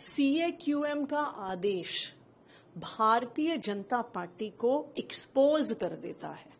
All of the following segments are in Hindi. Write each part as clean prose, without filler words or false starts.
CAQM का आदेश भारतीय जनता पार्टी को एक्सपोज कर देता है।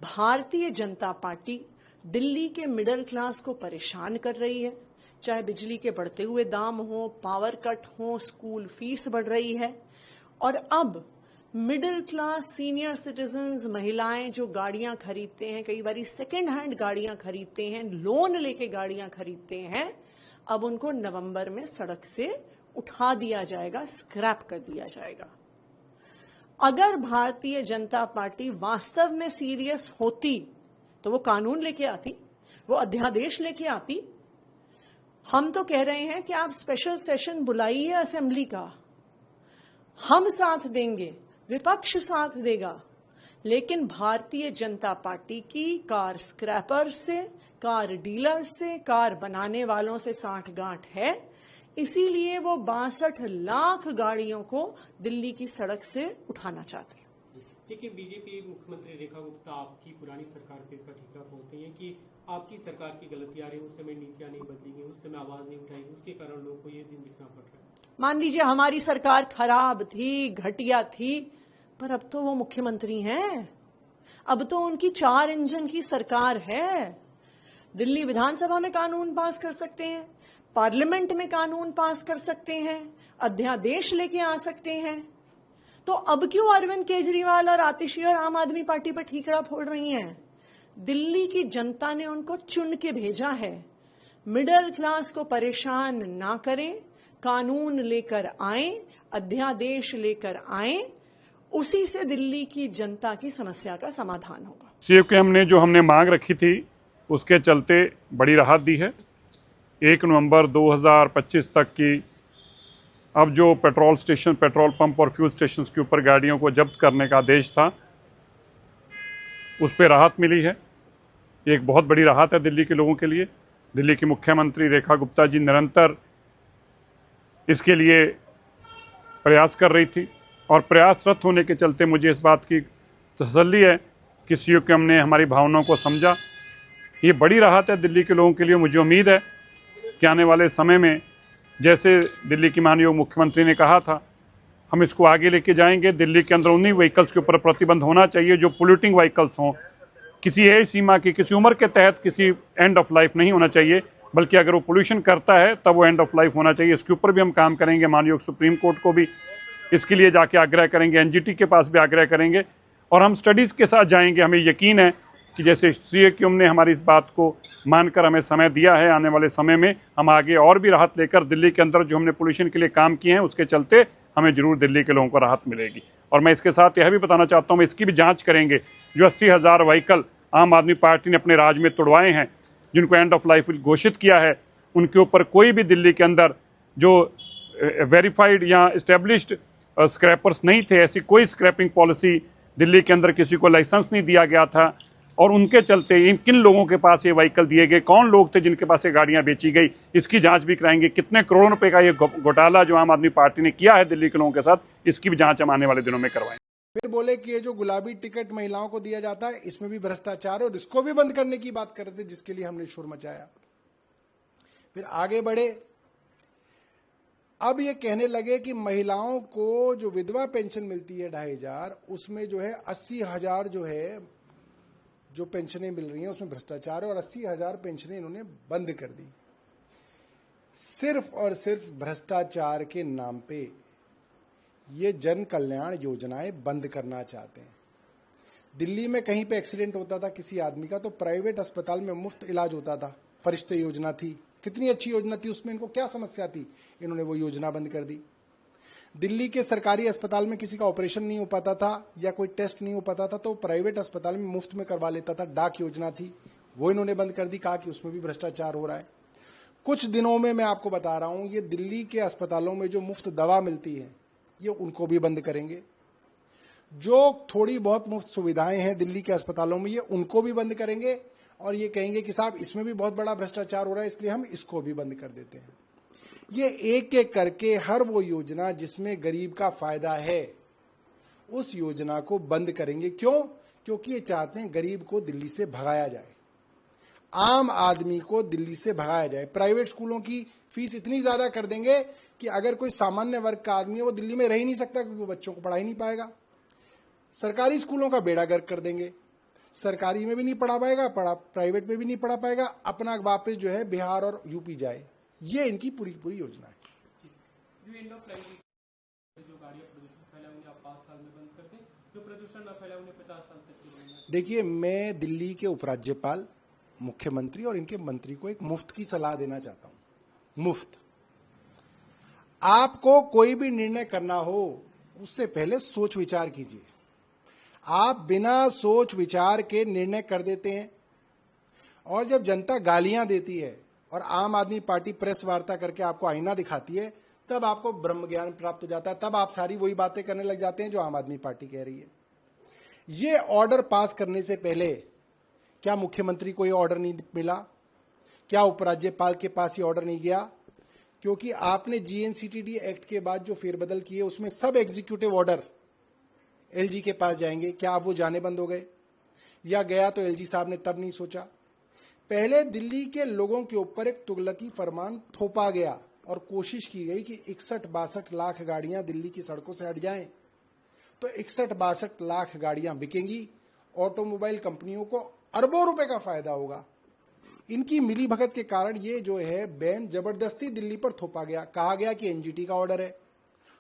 भारतीय जनता पार्टी दिल्ली के मिडिल क्लास को परेशान कर रही है, चाहे बिजली के बढ़ते हुए दाम हो, पावर कट हो, स्कूल फीस बढ़ रही है। और अब मिडिल क्लास सीनियर सिटीजन्स, महिलाएं जो गाड़ियां खरीदते हैं, कई बार सेकेंड हैंड गाड़ियां खरीदते हैं, लोन लेके गाड़ियां खरीदते हैं, अब उनको नवंबर में सड़क से उठा दिया जाएगा, स्क्रैप कर दिया जाएगा। अगर भारतीय जनता पार्टी वास्तव में सीरियस होती तो वो कानून लेके आती, वो अध्यादेश लेके आती। हम तो कह रहे हैं कि आप स्पेशल सेशन बुलाइए असेंबली का, हम साथ देंगे, विपक्ष साथ देगा, लेकिन भारतीय जनता पार्टी की कार स्क्रैपर से, कार डीलर से, कार बनाने वालों से सांठगांठ है। इसीलिए वो 62 लाख गाड़ियों को दिल्ली की सड़क से उठाना चाहते हैं। लेकिन बीजेपी मुख्यमंत्री रेखा गुप्ता आपकी पुरानी सरकार पे इसका ठीकरा ठोकती है कि आपकी सरकार की गलतियां रही, उस समय नीतियां नहीं बदली, उस समय आवाज नहीं उठाई, उसके कारण लोगों को ये दिन दिखना पड़ रहा है। मान लीजिए हमारी सरकार खराब थी, घटिया थी, पर अब तो वो मुख्यमंत्री हैं, अब तो उनकी 4 इंजन की सरकार है। दिल्ली विधानसभा में कानून पास कर सकते हैं, पार्लियामेंट में कानून पास कर सकते हैं, अध्यादेश लेके आ सकते हैं। तो अब क्यों अरविंद केजरीवाल और आतिशी और आम आदमी पार्टी पर ठीकरा फोड़ रही हैं? दिल्ली की जनता ने उनको चुन के भेजा है। मिडिल क्लास को परेशान ना करें, कानून लेकर आए, अध्यादेश लेकर आए, उसी से दिल्ली की जनता की समस्या का समाधान होगा। CAQM ने जो हमने मांग रखी थी उसके चलते बड़ी राहत दी है। 1 नवंबर 2025 तक की अब जो पेट्रोल स्टेशन, पेट्रोल पंप और फ्यूल स्टेशन के ऊपर गाड़ियों को जब्त करने का आदेश था, उस पर राहत मिली है। ये एक बहुत बड़ी राहत है दिल्ली के लोगों के लिए। दिल्ली की मुख्यमंत्री रेखा गुप्ता जी निरंतर इसके लिए प्रयास कर रही थी और प्रयासरत होने के चलते मुझे इस बात की तसल्ली है कि CAQM ने हमारी भावनाओं को समझा। ये बड़ी राहत है दिल्ली के लोगों के लिए। मुझे उम्मीद है कि आने वाले समय में, जैसे दिल्ली की माननीय मुख्यमंत्री ने कहा था, हम इसको आगे लेके जाएंगे। दिल्ली के अंदर उन्हीं व्हीकल्स के ऊपर प्रतिबंध होना चाहिए जो पोल्यूटिंग व्हीकल्स हों। किसी एज सीमा की, किसी उम्र के तहत किसी एंड ऑफ लाइफ नहीं होना चाहिए, बल्कि अगर वो पोल्यूशन करता है तब वो एंड ऑफ लाइफ होना चाहिए। इसके ऊपर भी हम काम करेंगे। माननीय सुप्रीम कोर्ट को भी इसके लिए जाके आग्रह करेंगे, NGT के पास भी आग्रह करेंगे और हम स्टडीज़ के साथ जाएंगे। हमें यकीन है कि जैसे CAQM ने हमारी इस बात को मानकर हमें समय दिया है, आने वाले समय में हम आगे और भी राहत लेकर दिल्ली के अंदर जो हमने पोल्यूशन के लिए काम किए हैं उसके चलते हमें जरूर दिल्ली के लोगों को राहत मिलेगी। और मैं इसके साथ यह भी बताना चाहता हूँ, मैं इसकी भी जांच करेंगे। जो 80,000 व्हीकल आम आदमी पार्टी ने अपने राज्य में तुड़वाए हैं, जिनको एंड ऑफ लाइफ घोषित किया है, उनके ऊपर कोई भी दिल्ली के अंदर जो वेरीफाइड या इस्टेब्लिश्ड स्क्रैपर्स नहीं थे, ऐसी कोई स्क्रैपिंग पॉलिसी दिल्ली के अंदर किसी को लाइसेंस नहीं दिया गया था। और उनके चलते इन किन लोगों के पास ये व्हीकल दिए गए, कौन लोग थे जिनके पास ये गाड़ियां बेची गई, इसकी जांच भी कराएंगे। कितने करोड़ों रुपए का ये घोटाला जो आम आदमी पार्टी ने किया है दिल्ली के लोगों के साथ, इसकी भी जांच हम आने वाले दिनों में करवाएंगे। फिर बोले कि ये जो गुलाबी टिकट महिलाओं को दिया जाता है, इसमें भी भ्रष्टाचार, और इसको भी बंद करने की बात कर रहे थे, जिसके लिए हमने शोर मचाया। फिर आगे बढ़े, अब ये कहने लगे कि महिलाओं को जो विधवा पेंशन मिलती है 2,500, उसमें जो है 80,000 जो है जो पेंशनें मिल रही हैं उसमें भ्रष्टाचार है, और 80,000 पेंशनें इन्होंने बंद कर दी। सिर्फ और सिर्फ भ्रष्टाचार के नाम पे ये जन कल्याण योजनाएं बंद करना चाहते हैं। दिल्ली में कहीं पे एक्सीडेंट होता था किसी आदमी का, तो प्राइवेट अस्पताल में मुफ्त इलाज होता था। फरिश्ते योजना थी, कितनी अच्छी योजना थी, उसमें इनको क्या समस्या थी, इन्होंने वो योजना बंद कर दी। दिल्ली के सरकारी अस्पताल में किसी का ऑपरेशन नहीं हो पाता था या कोई टेस्ट नहीं हो पाता था, तो प्राइवेट अस्पताल में मुफ्त में करवा लेता था। डाक योजना थी, वो इन्होंने बंद कर दी, कहा कि उसमें भी भ्रष्टाचार हो रहा है। कुछ दिनों में मैं आपको बता रहा हूं, ये दिल्ली के अस्पतालों में जो मुफ्त दवा मिलती है, ये उनको भी बंद करेंगे। जो थोड़ी बहुत मुफ्त सुविधाएं हैं दिल्ली के अस्पतालों में, ये उनको भी बंद करेंगे, और ये कहेंगे कि साहब इसमें भी बहुत बड़ा भ्रष्टाचार हो रहा है, इसलिए हम इसको भी बंद कर देते हैं। ये एक एक करके हर वो योजना जिसमें गरीब का फायदा है, उस योजना को बंद करेंगे। क्यों? क्योंकि ये चाहते हैं गरीब को दिल्ली से भगाया जाए, आम आदमी को दिल्ली से भगाया जाए। प्राइवेट स्कूलों की फीस इतनी ज्यादा कर देंगे कि अगर कोई सामान्य वर्ग का आदमी है वो दिल्ली में रह ही नहीं सकता क्योंकि वो बच्चों को पढ़ा ही नहीं पाएगा। सरकारी स्कूलों का बेड़ा गर्क कर देंगे, सरकारी में भी नहीं पढ़ा पाएगा, प्राइवेट में भी नहीं पढ़ा पाएगा, अपना वापस जो है बिहार और यूपी जाए। ये इनकी पूरी पूरी योजना है। जो एंड ऑफ लाइफ जो गाड़ियां प्रदूषण फैलाए उन्हें आप 5 साल में बंद कर दें, जो प्रदूषण न फैलाए उन्हें 50 साल तक के लिए। देखिए, मैं दिल्ली के उपराज्यपाल, मुख्यमंत्री और इनके मंत्री को एक मुफ्त की सलाह देना चाहता हूं। मुफ्त। आपको कोई भी निर्णय करना हो उससे पहले सोच विचार कीजिए। आप बिना सोच विचार के निर्णय कर देते हैं और जब जनता गालियां देती है और आम आदमी पार्टी प्रेस वार्ता करके आपको आईना दिखाती है तब आपको ब्रह्म ज्ञान प्राप्त हो जाता है। तब आप सारी वही बातें करने लग जाते हैं जो आम आदमी पार्टी कह रही है। ये ऑर्डर पास करने से पहले क्या मुख्यमंत्री को ये ऑर्डर नहीं मिला? क्या उपराज्यपाल के पास ये ऑर्डर नहीं गया? क्योंकि आपने जीएनसीटीडी एक्ट के बाद जो फेरबदल किए उसमें सब एग्जीक्यूटिव ऑर्डर एलजी के पास जाएंगे। क्या अब वो जाने बंद हो गए? या गया तो एलजी साहब ने तब नहीं सोचा? पहले दिल्ली के लोगों के ऊपर एक तुगलकी फरमान थोपा गया और कोशिश की गई कि 61-62 लाख गाड़ियां दिल्ली की सड़कों से हट जाएं, तो 61-62 लाख गाड़ियां बिकेंगी, ऑटोमोबाइल कंपनियों को अरबों रुपए का फायदा होगा। इनकी मिलीभगत के कारण ये जो है बैन जबरदस्ती दिल्ली पर थोपा गया। कहा गया कि एनजीटी का ऑर्डर है,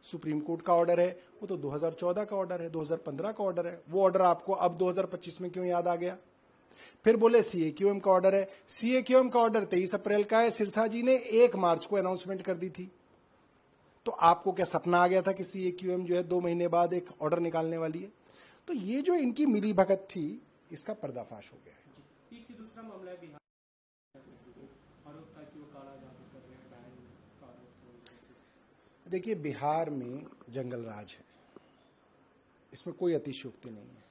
सुप्रीम कोर्ट का ऑर्डर है, वो तो 2014 का ऑर्डर है, 2015 का ऑर्डर है। वो ऑर्डर आपको अब 2025 में क्यों याद आ गया? फिर बोले सीएक्यूएम का ऑर्डर है। सीएक्यूएम का ऑर्डर 23 अप्रैल का है। सिरसा जी ने 1 मार्च को अनाउंसमेंट कर दी थी। तो आपको क्या सपना आ गया था कि सीएक्यूएम जो है 2 महीने बाद एक ऑर्डर निकालने वाली है? तो ये जो इनकी मिलीभगत थी इसका पर्दाफाश हो गया है। दूसरा मामला है बिहार आरोप था कि वो काला जादू कर रहे हैं। देखिए, बिहार में जंगल राज है, इसमें कोई अतिशयोक्ति नहीं है।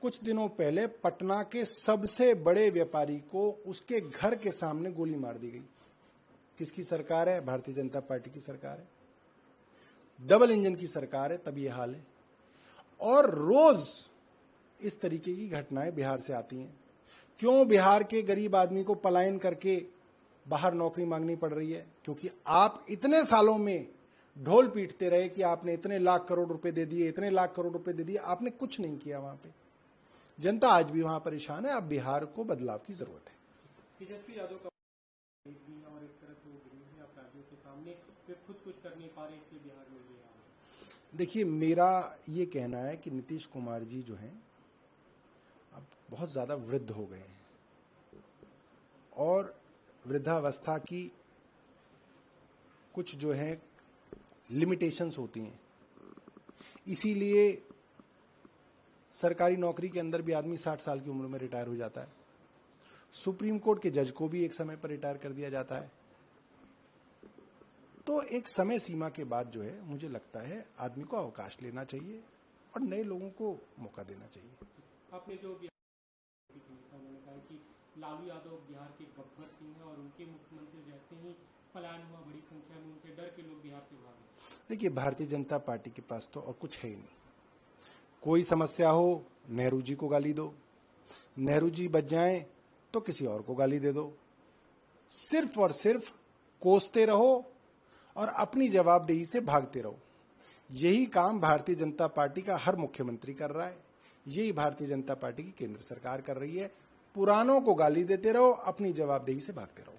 कुछ दिनों पहले पटना के सबसे बड़े व्यापारी को उसके घर के सामने गोली मार दी गई। किसकी सरकार है? भारतीय जनता पार्टी की सरकार है। डबल इंजन की सरकार है, तब ये हाल है। और रोज इस तरीके की घटनाएं बिहार से आती हैं। क्यों बिहार के गरीब आदमी को पलायन करके बाहर नौकरी मांगनी पड़ रही है? क्योंकि आप इतने सालों में ढोल पीटते रहे कि आपने इतने लाख करोड़ रुपए दे दिए, इतने लाख करोड़ रुपए दे दिए, आपने कुछ नहीं किया। वहां पे जनता आज भी वहां परेशान है। अब बिहार को बदलाव की जरूरत है। तेजस्वी यादव का और एक तरह से वो गरीब है अपराधियों के सामने, वे खुद कुछ कर नहीं पा रहे, इसलिए बिहार में ये हाल है। देखिए, मेरा ये कहना है कि नीतीश कुमार जी जो हैं अब बहुत ज्यादा वृद्ध हो गए हैं और वृद्धावस्था की कुछ जो है लिमिटेशंस होती हैं। इसीलिए सरकारी नौकरी के अंदर भी आदमी 60 साल की उम्र में रिटायर हो जाता है। सुप्रीम कोर्ट के जज को भी एक समय पर रिटायर कर दिया जाता है। तो एक समय सीमा के बाद जो है मुझे लगता है आदमी को अवकाश लेना चाहिए और नए लोगों को मौका देना चाहिए। आपने जो उन्होंने कहा कि लालू यादव बिहार के गब्बर सिंह हैं और उनके मुख्यमंत्री रहते ही पलायन हुआ, बड़ी संख्या में उनसे डर के लोग बिहार से भागे। देखिए, भारतीय जनता पार्टी के पास तो और कुछ है ही नहीं। कोई समस्या हो नेहरू जी को गाली दो, नेहरू जी बच जाएं तो किसी और को गाली दे दो। सिर्फ और सिर्फ कोसते रहो और अपनी जवाबदेही से भागते रहो। यही काम भारतीय जनता पार्टी का हर मुख्यमंत्री कर रहा है, यही भारतीय जनता पार्टी की केंद्र सरकार कर रही है। पुरानों को गाली देते रहो, अपनी जवाबदेही से भागते रहो।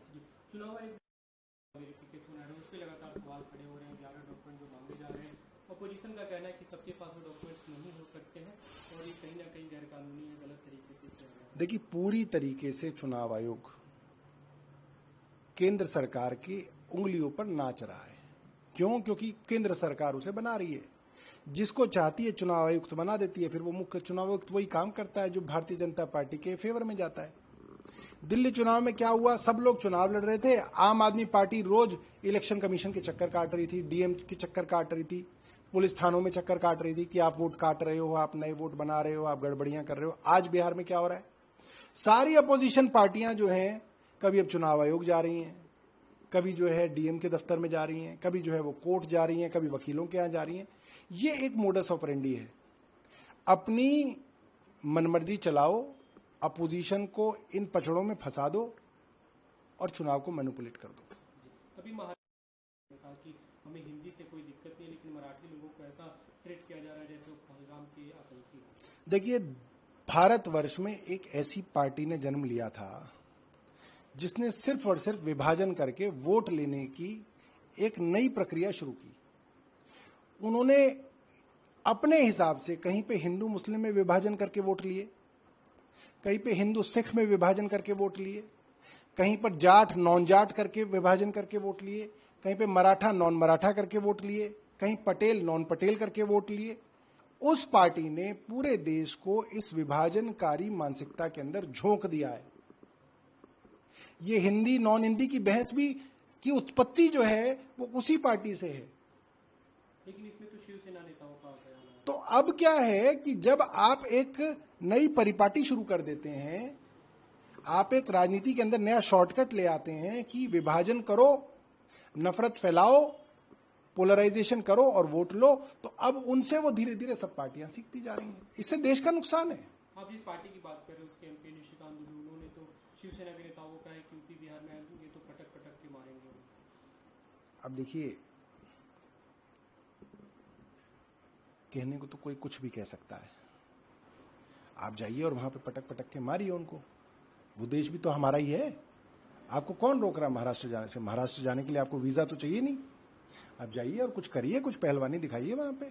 चुनाव आयोग वेरिफिकेशन है, उस पर लगातार सवाल खड़े हो रहे हैं। 11 डॉक्यूमेंट जो मांगे जा रहे हैं, अपोजिशन का कहना है कि सबके पास वो डॉक्यूमेंट्स नहीं हो सकते हैं और ये कहीं ना कहीं गैर कानूनी है, गलत तरीके से किया जा रहा है। देखिए, पूरी तरीके से चुनाव आयोग केंद्र सरकार की उंगलियों पर नाच रहा है। क्यों? क्योंकि केंद्र सरकार उसे बना रही है। जिसको चाहती है चुनाव आयुक्त बना देती है। फिर वो मुख्य चुनाव आयुक्त वही काम करता है जो भारतीय जनता पार्टी के फेवर में जाता है। दिल्ली चुनाव में क्या हुआ? सब लोग चुनाव लड़ रहे थे, आम आदमी पार्टी रोज इलेक्शन कमीशन के चक्कर काट रही थी, डीएम के चक्कर काट रही थी, पुलिस थानों में चक्कर काट रही थी कि आप वोट काट रहे हो, आप नए वोट बना रहे हो, आप गड़बड़ियां कर रहे हो। आज बिहार में क्या हो रहा है? सारी अपोजिशन पार्टियां जो हैं कभी अब चुनाव आयोग जा रही हैं, कभी जो है डीएम के दफ्तर में जा रही हैं, कभी जो है वो कोर्ट जा रही हैं, कभी वकीलों के यहाँ जा रही हैं। ये एक मोडस ऑपरेंडी है। अपनी मनमर्जी चलाओ, अपोजिशन को इन पचड़ों में फंसा दो और चुनाव को मैनिपुलेट कर दो। अभी कहा कि हमें हिंदी से कोई दिक्कत नहीं है, लेकिन मराठी लोगों को ऐसा ट्रीट किया जा रहा है जैसे वो पहलगाम के आतंकी। देखिए, भारतवर्ष में एक ऐसी पार्टी ने जन्म लिया था जिसने सिर्फ और सिर्फ विभाजन करके वोट लेने की एक नई प्रक्रिया शुरू की। उन्होंने अपने हिसाब से कहीं पे हिंदू मुस्लिम में विभाजन करके वोट लिए, कहीं पे हिंदू सिख में विभाजन करके वोट लिए, कहीं पर जाट नॉन जाट करके विभाजन करके वोट लिए, कहीं पे मराठा नॉन मराठा करके वोट लिए, कहीं पटेल नॉन पटेल करके वोट लिए। उस पार्टी ने पूरे देश को इस विभाजनकारी मानसिकता के अंदर झोंक दिया है। ये हिंदी नॉन हिंदी की बहस भी की उत्पत्ति जो है वो उसी पार्टी से है। लेकिन इसमें तो शिवसेना नेताओं का बयान है। तो अब क्या है कि जब आप एक नई परिपाटी शुरू कर देते हैं, आप एक राजनीति के अंदर नया शॉर्टकट ले आते हैं कि विभाजन करो, नफरत फैलाओ, पोलराइजेशन करो और वोट लो, तो अब उनसे वो धीरे धीरे सब पार्टियां सीखती जा रही हैं। इससे देश का नुकसान है। आप जिस पार्टी की बात कर रहे हैं उसके एमपी निशिकांत दुबे, उन्होंने तो शिवसेना के नेताओं को कहा है कि यूपी बिहार में आएंगे तो पटक पटक के मारेंगे। अब देखिए, कहने को तो कोई कुछ भी कह सकता है। आप जाइए और वहां पे पटक पटक के मारिए उनको। वो देश भी तो हमारा ही है। आपको कौन रोक रहा है महाराष्ट्र जाने से? महाराष्ट्र जाने के लिए आपको वीजा तो चाहिए नहीं। आप जाइए और कुछ करिए, कुछ पहलवानी दिखाइए वहां पे।